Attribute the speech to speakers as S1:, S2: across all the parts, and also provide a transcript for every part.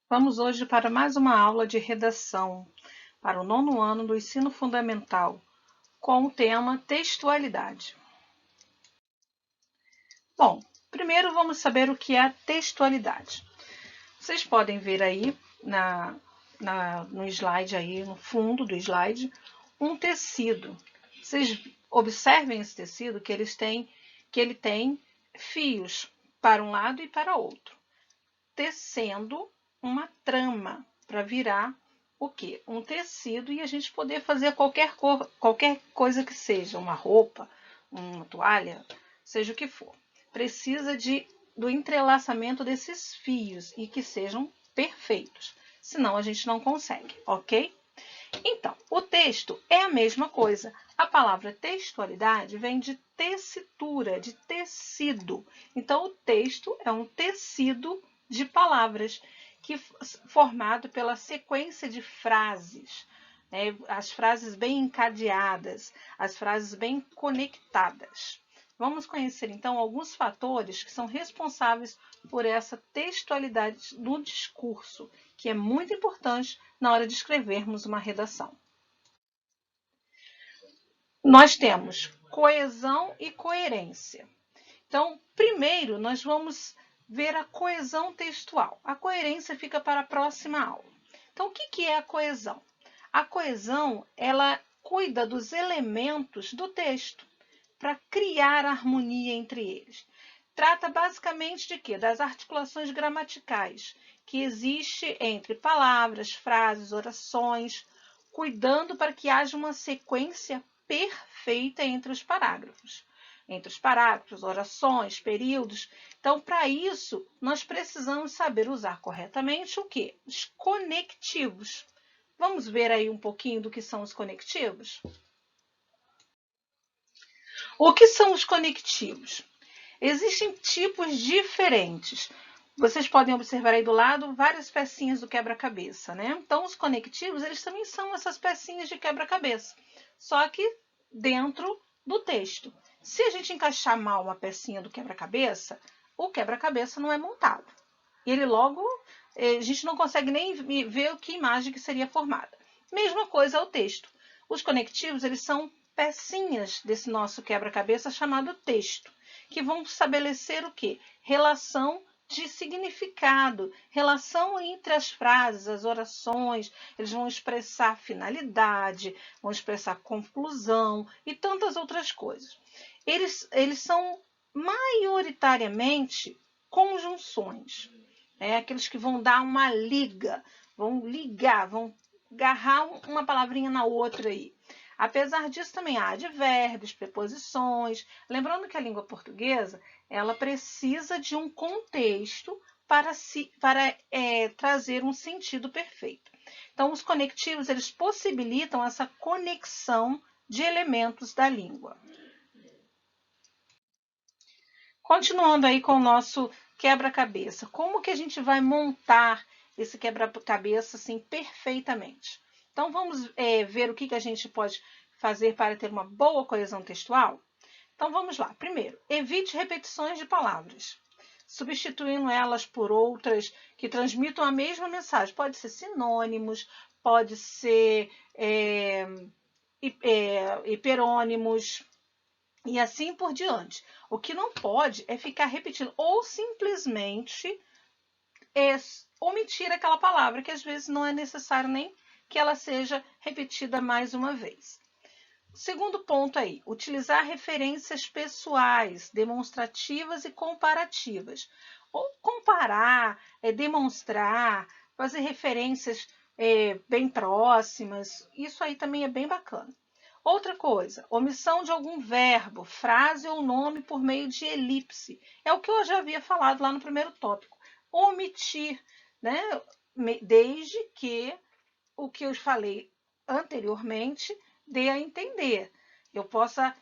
S1: Vamos hoje para mais uma aula de redação para o nono ano do ensino fundamental, com o tema textualidade. Bom, primeiro vamos saber o que é a textualidade. Vocês podem ver aí no slide, aí no fundo do slide, um tecido. Vocês observem esse tecido que ele tem fios para um lado e para outro, tecendo uma trama para virar o quê? Um tecido e a gente poder fazer qualquer coisa que seja, uma roupa, uma toalha, seja o que for. Precisa do entrelaçamento desses fios e que sejam perfeitos, senão a gente não consegue, ok? Então, o texto é a mesma coisa. A palavra textualidade vem de tessitura, de tecido. Então, o texto é um tecido de palavras formado pela sequência de frases, né? As frases bem encadeadas, as frases bem conectadas. Vamos conhecer então alguns fatores que são responsáveis por essa textualidade do discurso, que é muito importante na hora de escrevermos uma redação. Nós temos coesão e coerência. Então, primeiro, nós vamos ver a coesão textual. A coerência fica para a próxima aula. Então, o que é a coesão? A coesão, ela cuida dos elementos do texto para criar harmonia entre eles. Trata basicamente de quê? Das articulações gramaticais que existe entre palavras, frases, orações, cuidando para que haja uma sequência perfeita entre os parágrafos, orações, períodos. Então, para isso, nós precisamos saber usar corretamente o quê? Os conectivos. Vamos ver aí um pouquinho do que são os conectivos? O que são os conectivos? Existem tipos diferentes. Vocês podem observar aí do lado várias pecinhas do quebra-cabeça, né? Então, os conectivos, eles também são essas pecinhas de quebra-cabeça, só que dentro do texto. Se a gente encaixar mal uma pecinha do quebra-cabeça, o quebra-cabeça não é montado. Ele logo, a gente não consegue nem ver o que imagem que seria formada. Mesma coisa é o texto. Os conectivos, eles são pecinhas desse nosso quebra-cabeça chamado texto, que vão estabelecer o quê? Relação de significado, relação entre as frases, as orações, eles vão expressar finalidade, vão expressar conclusão e tantas outras coisas. Eles são maioritariamente conjunções, aqueles que vão dar uma liga, vão ligar, vão agarrar uma palavrinha na outra aí. Apesar disso, também há advérbios, preposições. Lembrando que a língua portuguesa, ela precisa de um contexto para trazer um sentido perfeito. Então, os conectivos, eles possibilitam essa conexão de elementos da língua. Continuando aí com o nosso quebra-cabeça. Como que a gente vai montar esse quebra-cabeça assim perfeitamente? Então, vamos ver o que a gente pode fazer para ter uma boa coesão textual? Então, vamos lá. Primeiro, evite repetições de palavras, substituindo elas por outras que transmitam a mesma mensagem. Pode ser sinônimos, pode ser hiperônimos, e assim por diante. O que não pode é ficar repetindo ou simplesmente omitir aquela palavra, que às vezes não é necessário nem que ela seja repetida mais uma vez. Segundo ponto aí, utilizar referências pessoais, demonstrativas e comparativas. Ou comparar, demonstrar, fazer referências bem próximas, isso aí também é bem bacana. Outra coisa, omissão de algum verbo, frase ou nome por meio de elipse. É o que eu já havia falado lá no primeiro tópico. Omitir, né? Desde que o que eu falei anteriormente dê a entender. Eu possa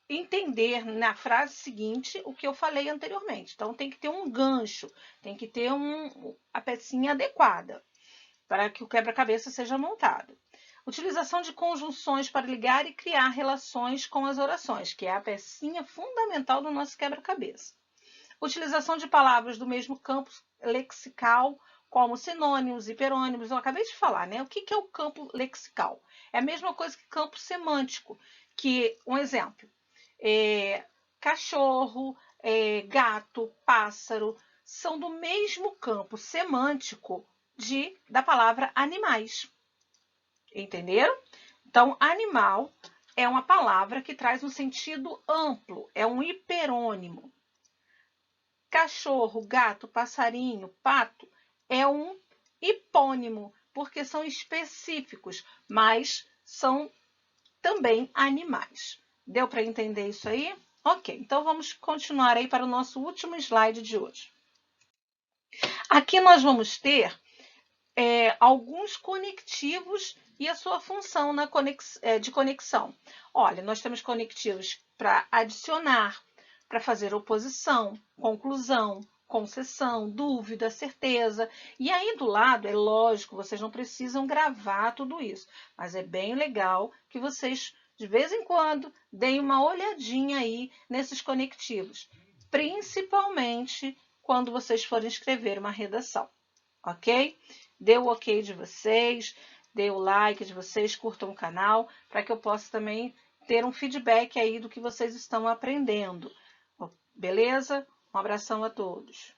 S1: entender na frase seguinte o que eu falei anteriormente. Então, tem que ter um gancho, tem que ter a pecinha adequada para que o quebra-cabeça seja montado. Utilização de conjunções para ligar e criar relações com as orações, que é a pecinha fundamental do nosso quebra-cabeça. Utilização de palavras do mesmo campo lexical, como sinônimos, hiperônimos. Eu acabei de falar, né? O que é o campo lexical? É a mesma coisa que campo semântico, que, um exemplo, cachorro, gato, pássaro, são do mesmo campo semântico da palavra animais. Entenderam? Então, animal é uma palavra que traz um sentido amplo, é um hiperônimo. Cachorro, gato, passarinho, pato é um hipônimo, porque são específicos, mas são também animais. Deu para entender isso aí? Ok, então vamos continuar aí para o nosso último slide de hoje. Aqui nós vamos ter alguns conectivos e a sua função de conexão. Olha, nós temos conectivos para adicionar, para fazer oposição, conclusão, concessão, dúvida, certeza. E aí do lado, é lógico, vocês não precisam gravar tudo isso, mas é bem legal que vocês, de vez em quando, deem uma olhadinha aí nesses conectivos, principalmente quando vocês forem escrever uma redação, ok? Dê o ok de vocês, dê o like de vocês, curtam o canal, para que eu possa também ter um feedback aí do que vocês estão aprendendo. Beleza? Um abração a todos.